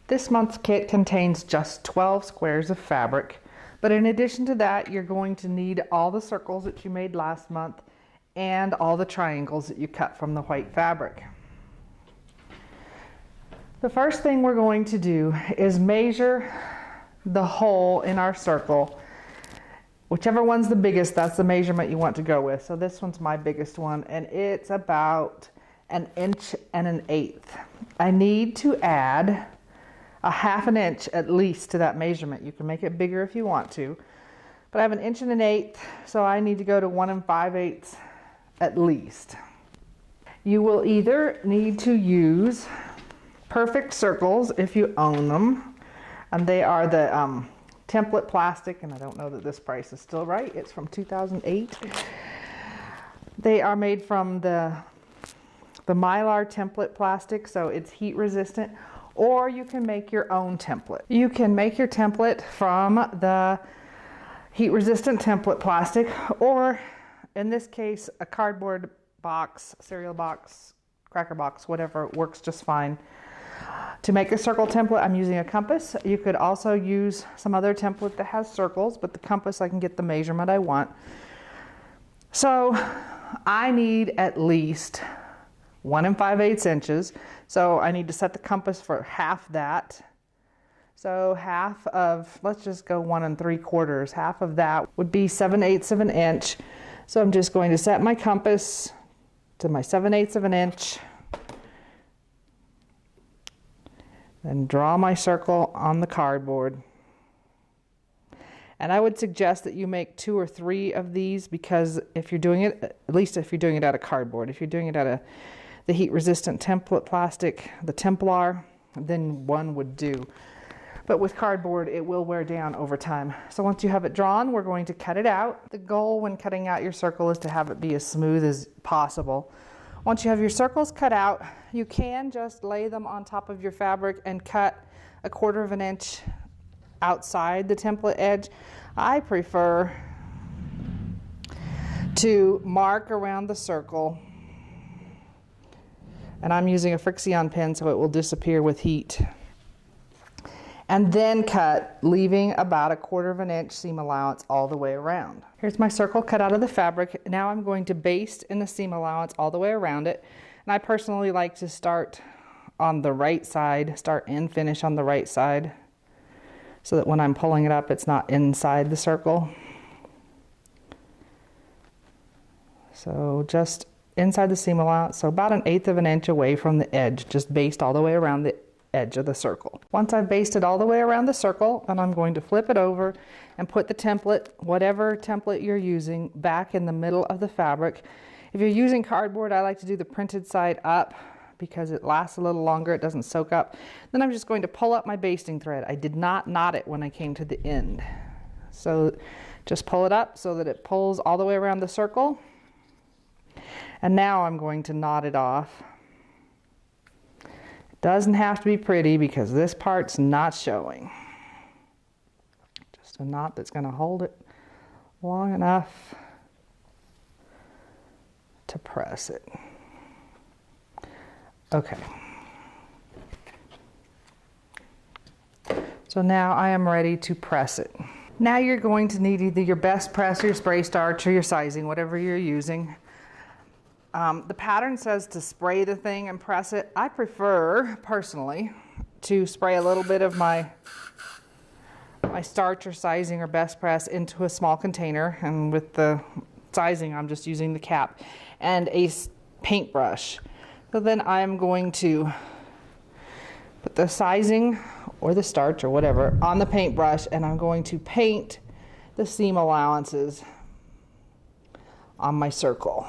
This month's kit contains just 12 squares of fabric, but in addition to that, you're going to need all the circles that you made last month and all the triangles that you cut from the white fabric. The first thing we're going to do is measure the hole in our circle. Whichever one's the biggest, that's the measurement you want to go with. So this one's my biggest one, and it's about 1 1/8 inches. I need to add a 1/2 inch at least to that measurement. You can make it bigger if you want to, but I have 1 1/8 inches, so I need to go to 1 5/8 at least. You will either need to use perfect circles if you own them, and they are the template plastic, and I don't know that this price is still right. It's from 2008. They are made from the Mylar template plastic, so it's heat resistant. Or you can make your own template. You can make your template from the heat resistant template plastic, or in this case, a cardboard box, cereal box, cracker box, whatever, works just fine. To make a circle template, I'm using a compass. You could also use some other template that has circles, but the compass, I can get the measurement I want. So I need at least 1 5/8 inches. So I need to set the compass for half that. So half of, let's just go 1 3/4. Half of that would be 7/8 of an inch. So I'm just going to set my compass to my 7/8 of an inch. Then draw my circle on the cardboard. And I would suggest that you make 2 or 3 of these, because if you're doing it, at least if you're doing it out of cardboard, if you're doing it out of the heat resistant template plastic, the Templar, then 1 would do. But with cardboard, it will wear down over time. So once you have it drawn, we're going to cut it out. The goal when cutting out your circle is to have it be as smooth as possible. Once you have your circles cut out, you can just lay them on top of your fabric and cut 1/4 inch outside the template edge. I prefer to mark around the circle, and I'm using a Frixion pen so it will disappear with heat, and then cut, leaving about 1/4 inch seam allowance all the way around. Here's my circle cut out of the fabric. Now I'm going to baste in the seam allowance all the way around it. And I personally like to start on the right side, start and finish on the right side, so that when I'm pulling it up, it's not inside the circle. So just inside the seam allowance, so about 1/8 of an inch away from the edge, just baste all the way around the edge of the circle. Once I've basted all the way around the circle, then I'm going to flip it over and put the template, whatever template you're using, back in the middle of the fabric. If you're using cardboard, I like to do the printed side up because it lasts a little longer, it doesn't soak up. Then I'm just going to pull up my basting thread. I did not knot it when I came to the end. So just pull it up so that it pulls all the way around the circle. And now I'm going to knot it off. Doesn't have to be pretty because this part's not showing. Just a knot that's going to hold it long enough to press it. Okay. So now I am ready to press it. Now you're going to need either your best press, your spray starch, or your sizing, whatever you're using. The pattern says to spray the thing and press it. I prefer, personally, to spray a little bit of my starch or sizing or best press into a small container, and with the sizing I'm just using the cap and a paintbrush. So then I'm going to put the sizing or the starch or whatever on the paintbrush, and I'm going to paint the seam allowances on my circle.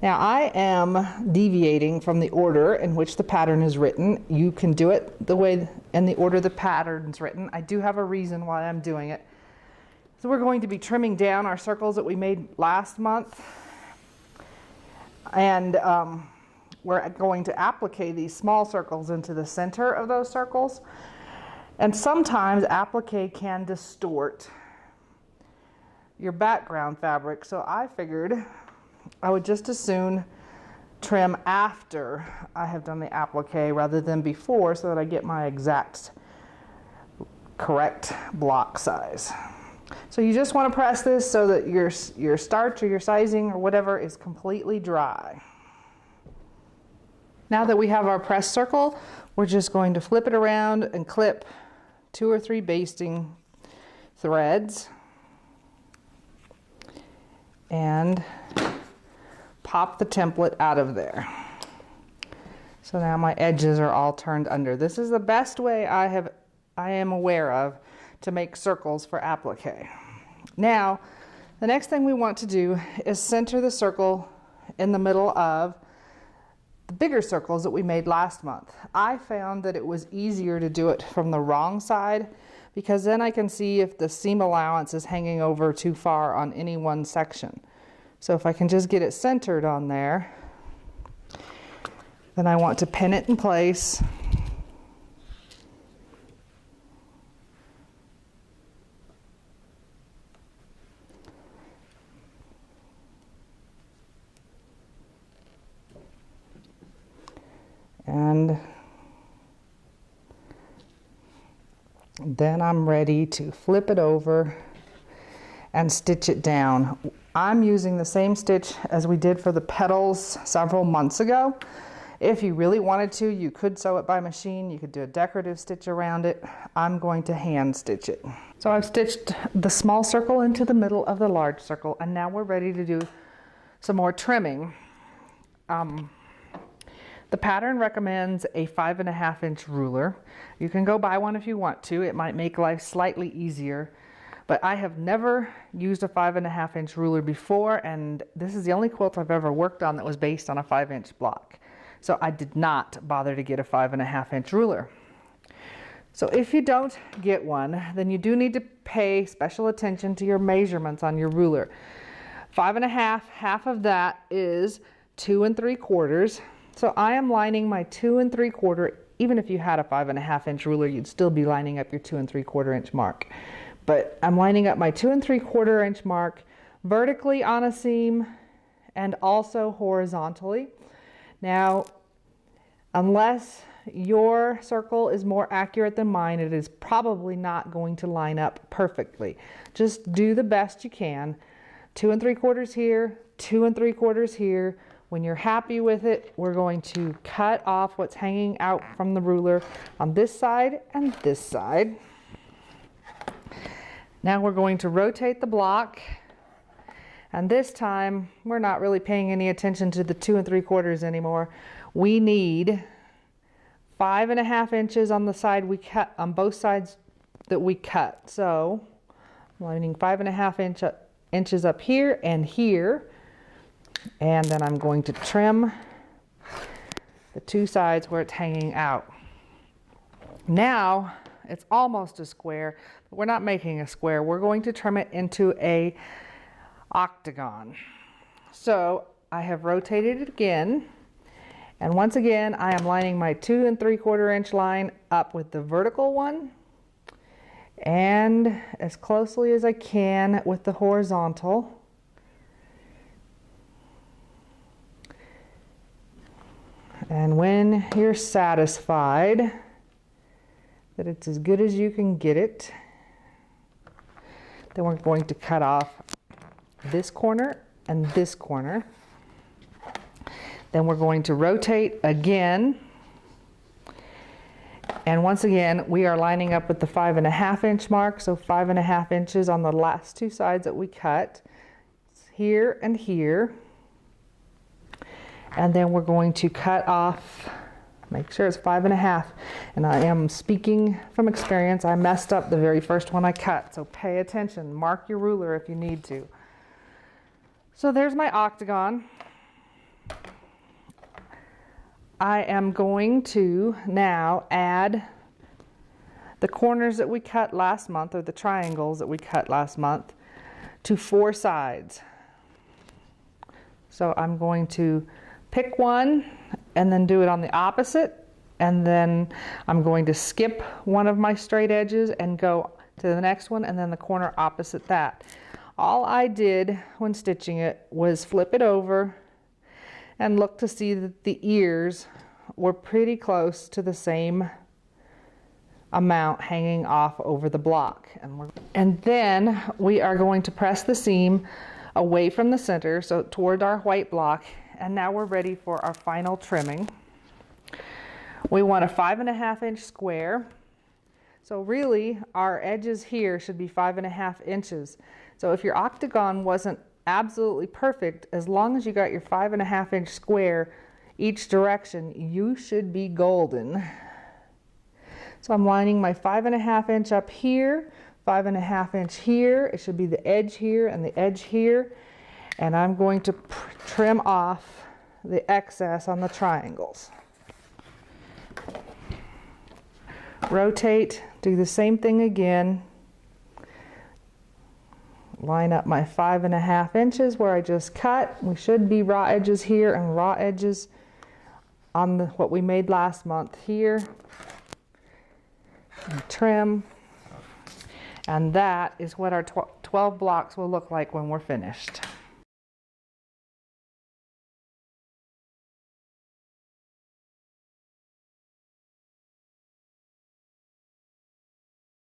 Now I am deviating from the order in which the pattern is written. You can do it the way in the order the pattern's written. I do have a reason why I'm doing it. So we're going to be trimming down our circles that we made last month, and we're going to applique these small circles into the center of those circles. And sometimes applique can distort your background fabric, so I figured I would just as soon trim after I have done the applique rather than before, so that I get my exact correct block size. So you just want to press this so that your starch or your sizing or whatever is completely dry. Now that we have our press circle, we're just going to flip it around and clip 2 or 3 basting threads and pop the template out of there. So now my edges are all turned under. This is the best way I am aware of to make circles for applique. Now, the next thing we want to do is center the circle in the middle of the bigger circles that we made last month. I found that it was easier to do it from the wrong side, because then I can see if the seam allowance is hanging over too far on any one section. So if I can just get it centered on there, then I want to pin it in place. And then I'm ready to flip it over and stitch it down. I'm using the same stitch as we did for the petals several months ago. If you really wanted to, you could sew it by machine. You could do a decorative stitch around it. I'm going to hand stitch it. So I've stitched the small circle into the middle of the large circle, and now we're ready to do some more trimming. The pattern recommends a 5.5 inch ruler. You can go buy one if you want to. It might make life slightly easier, but I have never used a 5.5 inch ruler before, and this is the only quilt I've ever worked on that was based on a 5 inch block. So I did not bother to get a 5.5 inch ruler. So if you don't get one, then you do need to pay special attention to your measurements on your ruler. 5.5, half of that is 2 3/4. So I am lining my 2 3/4. Even if you had a 5.5 inch ruler, you'd still be lining up your 2 3/4 inch mark. But I'm lining up my 2 3/4 inch mark vertically on a seam and also horizontally. Now, unless your circle is more accurate than mine, it is probably not going to line up perfectly. Just do the best you can. 2 3/4 here, 2 3/4 here. When you're happy with it, we're going to cut off what's hanging out from the ruler on this side and this side. Now we're going to rotate the block, and this time we're not really paying any attention to the 2 3/4 anymore. We need 5.5 inches on the side we cut, on both sides that we cut. So I'm lining 5.5 inches up here and here. And then I'm going to trim the 2 sides where it's hanging out. Now it's almost a square, but we're not making a square. We're going to trim it into a octagon. So I have rotated it again. And once again, I am lining my 2 3/4 inch line up with the vertical one and as closely as I can with the horizontal. And when you're satisfied that it's as good as you can get it, then we're going to cut off this corner and this corner. Then we're going to rotate again. And once again, we are lining up with the 5.5 inch mark, so 5.5 inches on the last 2 sides that we cut. It's here and here. And then we're going to cut off, make sure it's 5.5. And I am speaking from experience. I messed up the very first one I cut, so pay attention. Mark your ruler if you need to. So there's my octagon. I am going to now add the corners that we cut last month, or the triangles that we cut last month, to 4 sides. So I'm going to pick one and then do it on the opposite, and then I'm going to skip one of my straight edges and go to the next one, and then the corner opposite that. All I did when stitching it was flip it over and look to see that the ears were pretty close to the same amount hanging off over the block. And then we are going to press the seam away from the center, so toward our white block, and now we're ready for our final trimming. We want a 5.5 inch square. So really our edges here should be 5.5 inches. So if your octagon wasn't absolutely perfect, as long as you got your 5.5 inch square each direction, you should be golden. So I'm lining my 5.5 inch up here, 5.5 inch here. It should be the edge here and the edge here. And I'm going to trim off the excess on the triangles. Rotate, do the same thing again. Line up my 5.5 inches where I just cut. We should be raw edges here and raw edges on what we made last month here. And trim. And that is what our 12 blocks will look like when we're finished.